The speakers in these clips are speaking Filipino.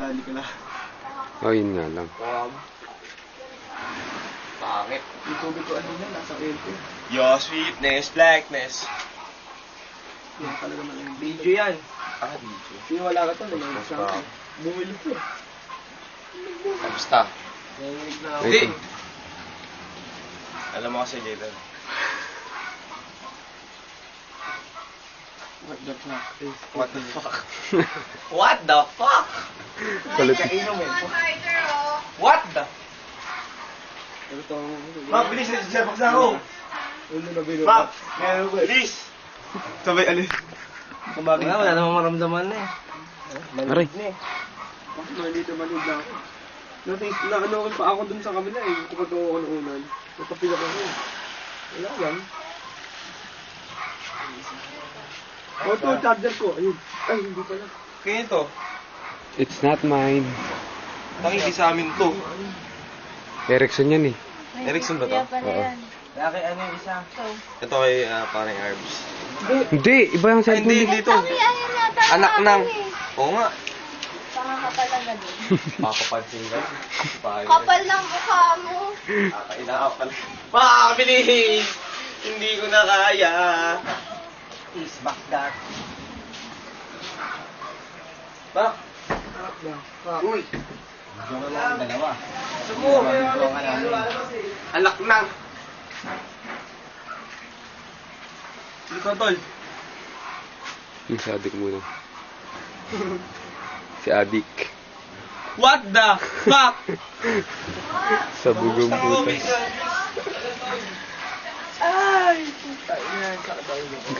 Dali ka lang. Oh, yun nga lang. Pangit. Yung tubig ko ano na, nasa aircon. Your sweetness, blackness. Yan talaga naman yung video yan. Ah, video. Yung wala ka to, nag-exam ko. Bumili ko eh. Basta. Nangyayinig na ako. Hindi. Alam mo kasi, Jaden. What the fuck is What the fuck? What the fuck? Kulit. Kainom eh. What the? Ito ang... Map, bilis na siya paksa ako. Ulo na bilo. Map, bilis. Sabay alin. Kumakin. Wala namang maramdaman na eh. Aray. Bakit malito malig na ako? Na ano pa ako dun sa kabila eh. Kapag ako ng unan. Napapilak ako. Wala lang. O ito, charger ko. Ayun. Ay, hindi pala. Kaya ito. It's not mine. Hindi sa amin to. Erickson yan eh. Erickson ba to? Oo. Kaya kay ano yung isa? Ito kay parang Arbs. Hindi, iba yung Ay, cellphone hindi, eh. dito. Anak ng... Oo nga. Tanga ka talaga din. Papapansin ka. Kapal ng mukha mo. Kakaila ka pala. Pakabilis! Hindi ko na kaya. Is back that. Bak! Uy! Dalawa. Sumo! Anak ng... Hindi ko, tol. Yung si Adik muna. Si Adik. What the fuck? Sa bugong butas. Ay! Puta, yan. Kakabay na ko.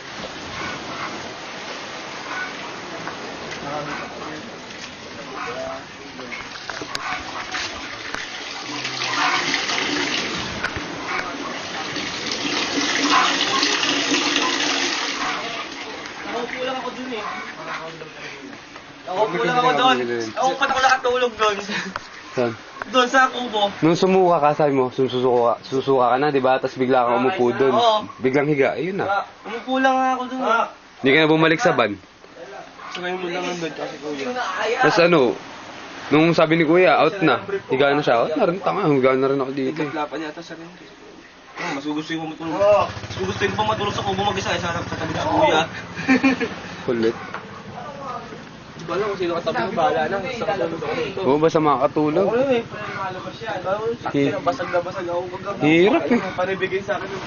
Nakaupo lang ako dun eh. Nakaupo lang ako doon. Ako pa ako nakatulog doon. Saan? Doon sa kubo. Nung sumuka ka, sabi mo, susuka ka na, di ba? Tapos bigla ka umupo dun. Oo. Biglang higa, ayun na. Umupo lang ako doon. Hindi ka na bumalik sa van. Sakay mo lang ang bed kasi kuya. Tapos ano, nung sabi ni Kuya, out na. Higa na siya, out na rin. Tanga, higa na rin ako dito eh. Lapan yata sa rin. Mas gusto yung matulog. Mas gusto yung matulog sa kubo mag-isa. Sa harap sa tabi sa kuya. Kulit. Di ba lang kung sino katabi ko, bahala na. Sa katulog ako dito. Oo, basta makakatulog. Ako lang eh. Sakti na basag na basag ako. Hirap eh. Panibigay sa akin yung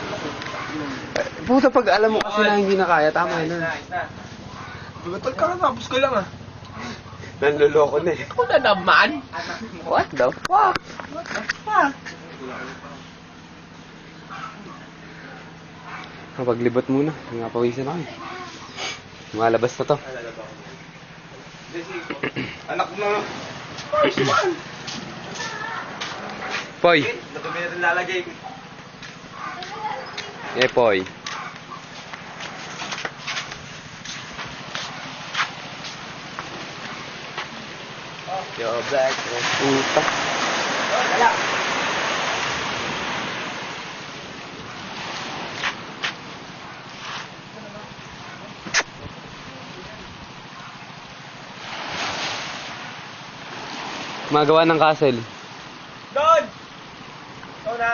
Puta, pag alam mo kasi na hindi na kaya, tama na. Bugatol ka na, tapos ko lang ah. Nanloloko na eh. Ako na naman. What the fuck? Paglibot muna, nangapawisan ako eh. Malabas na to. Anak mo. First one. Poy! Natumi na rin lalagay. Eh, Poy. Yo, black. Puta. Magawa ng castle. Doon! Ikaw na.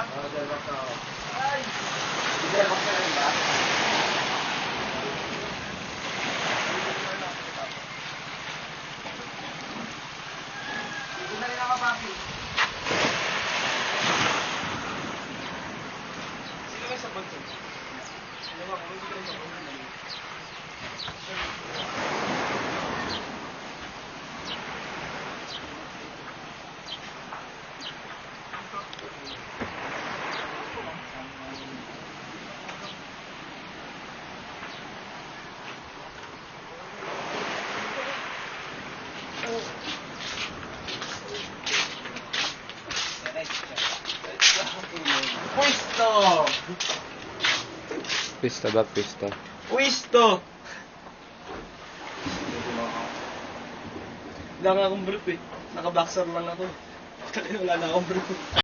Pwisto! Pista ba? Pista. Pwisto! Wala nga akong brief eh. Naka-boxer lang ako. Wala na akong brief.